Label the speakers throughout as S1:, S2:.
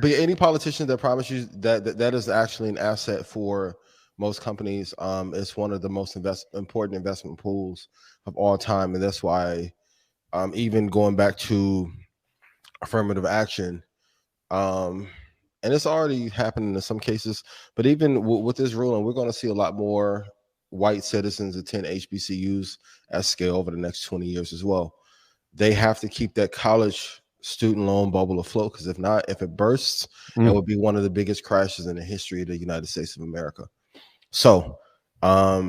S1: but any politician that promises you that is actually an asset for most companies. It's one of the most important investment pools of all time, and that's why even going back to affirmative action, um, and it's already happening in some cases. But even with this ruling, we're going to see a lot more white citizens attend HBCUs at scale over the next 20 years as well. They have to keep that college student loan bubble afloat, because if not, if it bursts, it would be one of the biggest crashes in the history of the United States of America. So I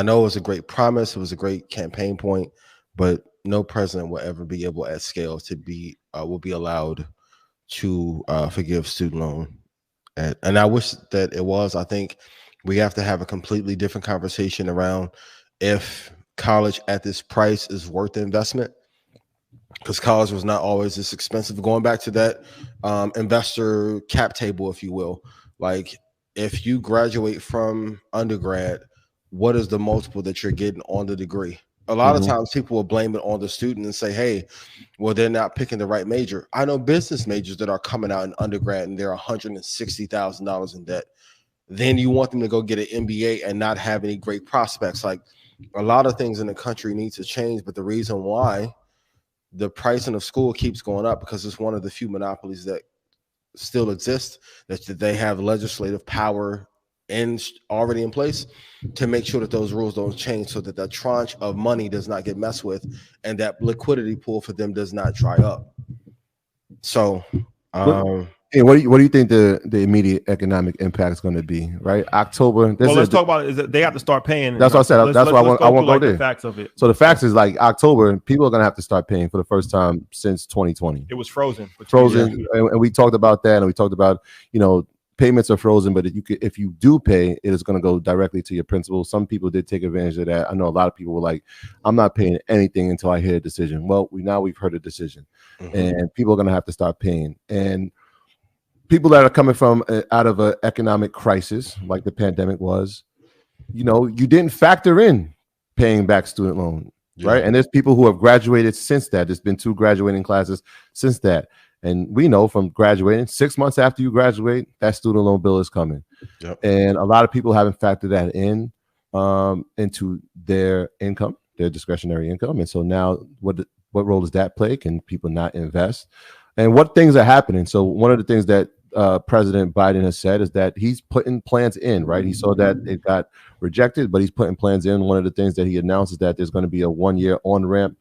S1: know it was a great promise, it was a great campaign point, but no president will ever be able at scale to be will be allowed to forgive student loan. And I wish that it was. I think we have to have a completely different conversation around if college at this price is worth the investment, because college was not always this expensive. Going back to that investor cap table, if you will, like if you graduate from undergrad, what is the multiple that you're getting on the degree? A lot of times people will blame it on the student and say, hey, well, they're not picking the right major. I know business majors that are coming out in undergrad and they're $160,000 in debt. Then you want them to go get an MBA and not have any great prospects. Like, a lot of things in the country need to change, but the reason why the pricing of school keeps going up because it's one of the few monopolies that still exist, that they have legislative power already in place to make sure that those rules don't change, so that tranche of money does not get messed with and that liquidity pool for them does not dry up. So
S2: what do you think the immediate economic impact is going to be? Right, October.
S3: Let's talk about it. Is that they have to start paying.
S2: That's what I said. That's why I want to go there.
S3: The facts of it.
S2: So the facts is like October, people are going to have to start paying for the first time since 2020.
S3: It was frozen.
S2: And we talked about that, and we talked about, payments are frozen, but if you do pay, it is going to go directly to your principal. Some people did take advantage of that. I know a lot of people were like, I'm not paying anything until I hear a decision. Well, we've heard a decision, and people are going to have to start paying. And people that are coming from out of an economic crisis like the pandemic was, you didn't factor in paying back student loan, right? And there's people who have graduated since that. There's been 2 graduating classes since that. And we know from graduating, 6 months after you graduate, that student loan bill is coming. And a lot of people haven't factored that in into their income, their discretionary income. And so now what role does that play? Can people not invest? And what things are happening? So one of the things that President Biden has said is that he's putting plans in, right? He saw that it got rejected, but he's putting plans in. One of the things that he announced is that there's going to be a 1-year on-ramp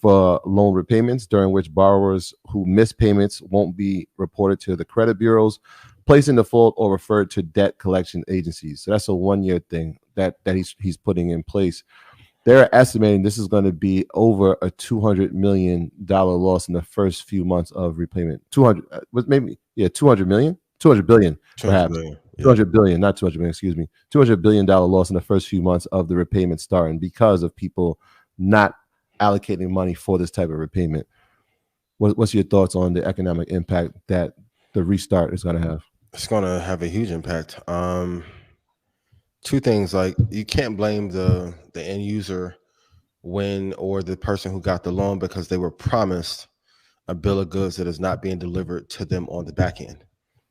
S2: for loan repayments, during which borrowers who miss payments won't be reported to the credit bureaus, placed in default, or referred to debt collection agencies. So that's a 1-year thing that he's putting in place. They're estimating this is going to be over a $200 million loss in the first few months of repayment. 200 million, perhaps. 200 billion, not 200 million, excuse me. $200 billion loss in the first few months of the repayment starting because of people not allocating money for this type of repayment. What's your thoughts on the economic impact that the restart is going to have?
S1: It's going to have a huge impact. 2 things, like you can't blame the end user or the person who got the loan because they were promised a bill of goods that is not being delivered to them on the back end.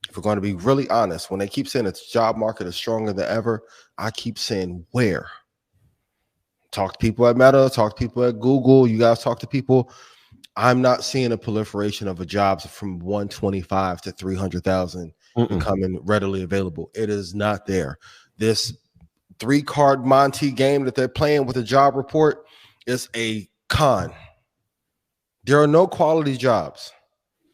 S1: If we're going to be really honest, when they keep saying the job market is stronger than ever, I keep saying where? Talk to people at Meta, talk to people at Google. You guys talk to people. I'm not seeing a proliferation of jobs from 125 to 300,000 becoming readily available. It is not there. This 3-card Monte game that they're playing with a job report is a con. There are no quality jobs.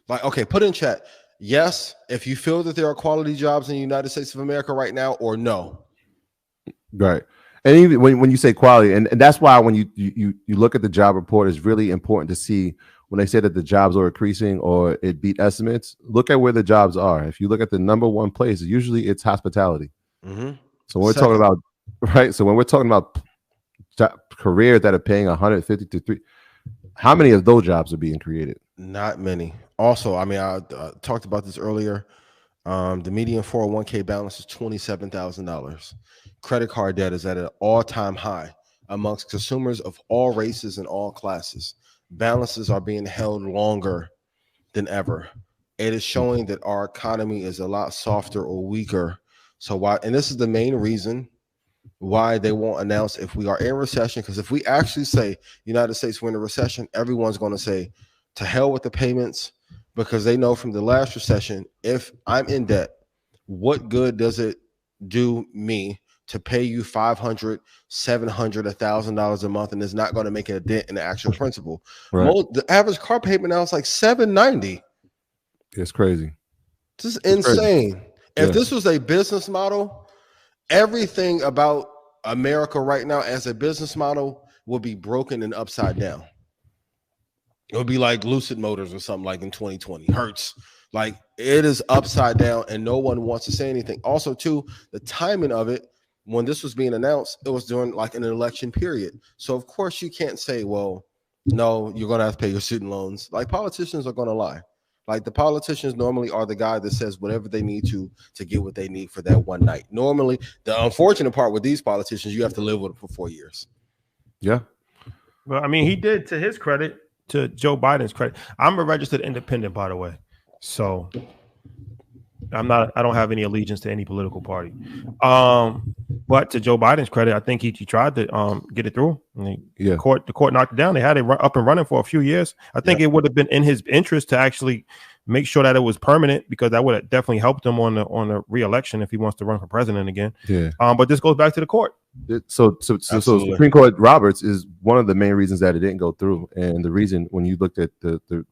S1: Like, okay, put in chat, yes, if you feel that there are quality jobs in the United States of America right now, or no.
S2: Right. And even when you say quality, and that's why when you look at the job report, it's really important to see when they say that the jobs are increasing or it beat estimates, look at where the jobs are. If you look at the number 1 place, usually it's hospitality. So when we're talking about, right? So when we're talking about careers that are paying 150 to 3, how many of those jobs are being created?
S1: Not many. Also, I mean, I talked about this earlier. The median 401k balance is $27,000. Credit card debt is at an all-time high amongst consumers of all races and all classes. Balances are being held longer than ever. it is showing that our economy is a lot softer or weaker. So why? And this is the main reason why they won't announce if we are in recession. Because if we actually say United States we're in a recession, everyone's going to say to hell with the payments, because they know from the last recession, if I'm in debt, what good does it do me to pay you $500, $700, $1,000 a month, and it's not going to make a dent in the actual principal.
S2: Right.
S1: The average car payment now is like $790.
S2: It's crazy.
S1: This is insane. If
S2: Yeah.
S1: this was a business model, everything about America right now as a business model would be broken and upside down. It would be like Lucid Motors or something like in 2020. Hertz. Like it is upside down and no one wants to say anything. Also, too, the timing of it, when this was being announced, it was during like an election period. So, of course, you can't say, well, no, you're going to have to pay your student loans. Like politicians are going to lie. Like the politicians normally are the guy that says whatever they need to get what they need for that one night. Normally, the unfortunate part with these politicians, you have to live with them for 4 years.
S2: Yeah.
S3: Well, I mean, he did, to his credit, to Joe Biden's credit. I'm a registered independent, by the way. So I don't have any allegiance to any political party. But to Joe Biden's credit, I think he tried to get it through. The court knocked it down. They had it up and running for a few years. I think it would have been in his interest to actually make sure that it was permanent, because that would have definitely helped him on the re-election if he wants to run for president again.
S2: Yeah.
S3: But this goes back to the court.
S2: So Supreme Court Roberts is one of the main reasons that it didn't go through, and the reason when you looked at the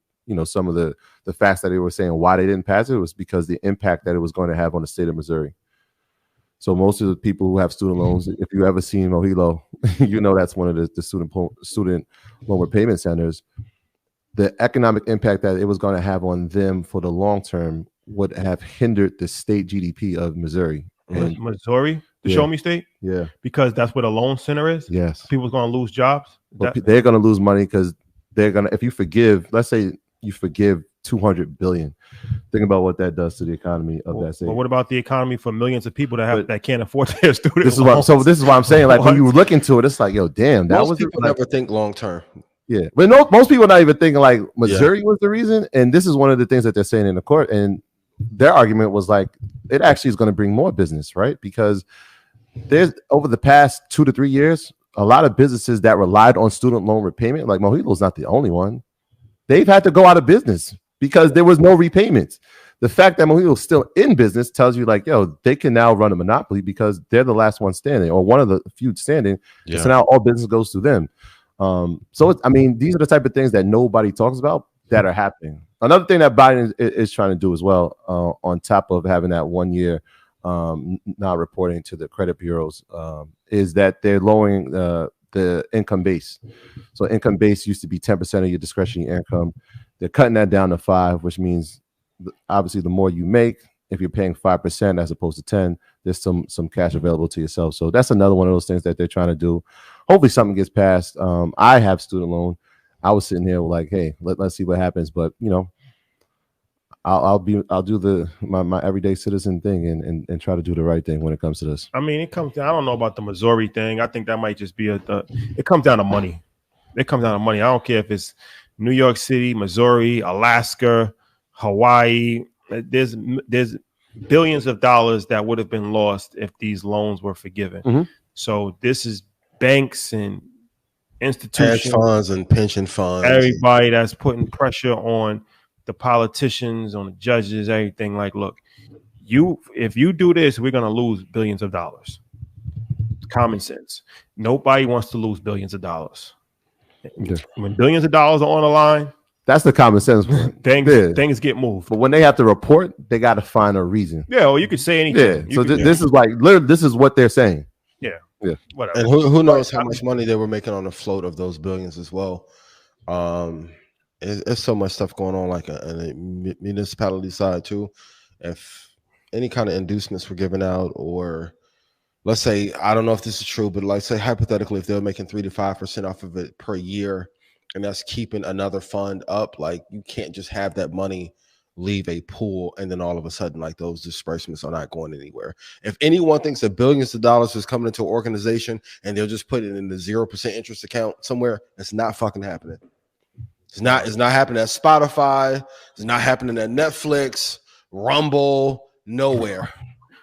S2: some of the facts that they were saying why they didn't pass it was because the impact that it was going to have on the state of Missouri. So most of the people who have student loans, if you ever seen Mohilo, that's one of the student loan repayment centers. The economic impact that it was going to have on them for the long term would have hindered the state GDP of Missouri. And
S3: Missouri, the Show Me State?
S2: Yeah.
S3: Because that's where the loan center is?
S2: Yes.
S3: People's going to lose jobs?
S2: Well, they're going to lose money because they're going to, if you forgive, let's say you forgive $200 billion. Think about what that does to the economy of that state.
S3: But what about the economy for millions of people that can't afford their student
S2: this
S3: loans?
S2: This is why I'm saying, like, when you look into it, it's like, yo, damn, that
S1: most people never think long term.
S2: Yeah, but most people are not even thinking like Missouri was the reason. And this is one of the things that they're saying in the court. And their argument was like, it actually is going to bring more business, right? Because there's over the past 2 to 3 years, a lot of businesses that relied on student loan repayment, like Mohilo's not the only one. They've had to go out of business because there was no repayments. The fact that Mohilo's still in business tells you, like, yo, they can now run a monopoly because they're the last one standing or one of the few standing. Yeah. So now all business goes through them. So these are the type of things that nobody talks about that are happening. Another thing that Biden is trying to do as well, on top of having that 1 year not reporting to the credit bureaus, is that they're lowering the income base. So income base used to be 10% of your discretionary income. They're cutting that down to 5%, which means obviously the more you make, if you're paying 5% as opposed to 10%, there's some cash available to yourself. So that's another one of those things that they're trying to do. Hopefully something gets passed. I have student loan. I was sitting here like, hey, let's see what happens. But I'll do my everyday citizen thing and try to do the right thing when it comes to this.
S3: I mean, it comes down, I don't know about the Missouri thing. I think that might just be it comes down to money. It comes down to money. I don't care if it's New York City, Missouri, Alaska, Hawaii. There's billions of dollars that would have been lost if these loans were forgiven. Mm-hmm. So this is banks and institutions,
S1: hedge funds and pension funds,
S3: everybody that's putting pressure on the politicians, on the judges, everything. Like, look, if you do this, we're gonna lose billions of dollars. Common sense. Nobody wants to lose billions of dollars. Yeah. When billions of dollars are on the line,
S2: that's the common sense.
S3: Things get moved.
S2: But when they have to report, they got to find a reason.
S3: Yeah, or you could say anything.
S2: Yeah. So this is like literally, this is what they're saying.
S3: Yeah.
S2: Yeah.
S3: Whatever.
S1: And who knows how much money they were making on the float of those billions as well. It's so much stuff going on, like on the municipality side too. If any kind of inducements were given out, or let's say, I don't know if this is true, but like say hypothetically, if they're making 3 to 5% off of it per year, and that's keeping another fund up, like you can't just have that money leave a pool and then all of a sudden like those disbursements are not going anywhere. If anyone thinks that billions of dollars is coming into an organization and they'll just put it in the 0% interest account somewhere, it's not fucking happening. It's not happening at Spotify. It's not happening at Netflix, Rumble, nowhere.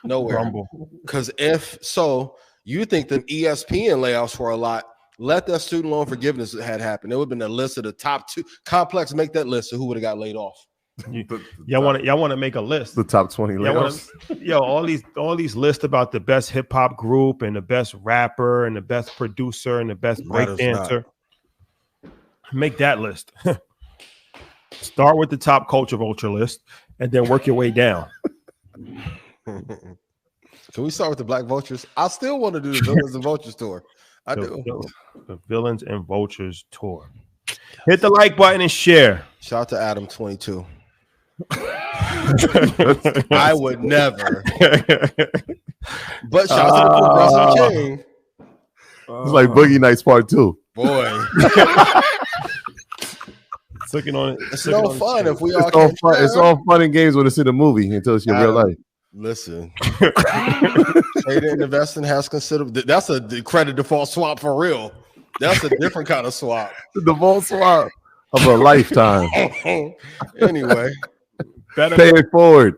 S3: Rumble.
S1: Because if so, you think the ESPN layoffs were a lot. Let that student loan forgiveness had happened. It would have been a list of the top 2. Complex, make that list of who would have got laid off.
S3: Y'all want to make a list.
S2: The top 20 layoffs.
S3: All these lists about the best hip hop group and the best rapper and the best producer and the best breakdancer. Make that list. Start with the top culture vulture list and then work your way down.
S1: Can we start with the Black Vultures? I still want to do the Villains and Vultures tour.
S3: The Villains and Vultures tour. Hit the like button and share.
S1: Shout out to Adam 22. I would never. But shout out to the Russell King.
S2: It's like Boogie Nights Part 2.
S1: Boy. It's no fun if we all can't share.
S2: It's all fun and games when it's in a movie until it's your real life.
S1: Listen. Trader and investing has considered. That's a credit default swap for real. That's a different kind of swap.
S2: The default swap of a lifetime.
S1: Anyway.
S2: Pay it forward.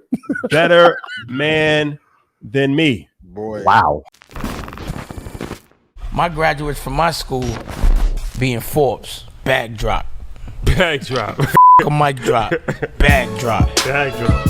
S3: Better man than me.
S1: Boy.
S2: Wow.
S4: My graduates from my school being Forbes. Bag drop.
S3: Bag drop.
S4: A mic drop. Bag drop.
S3: Bag drop.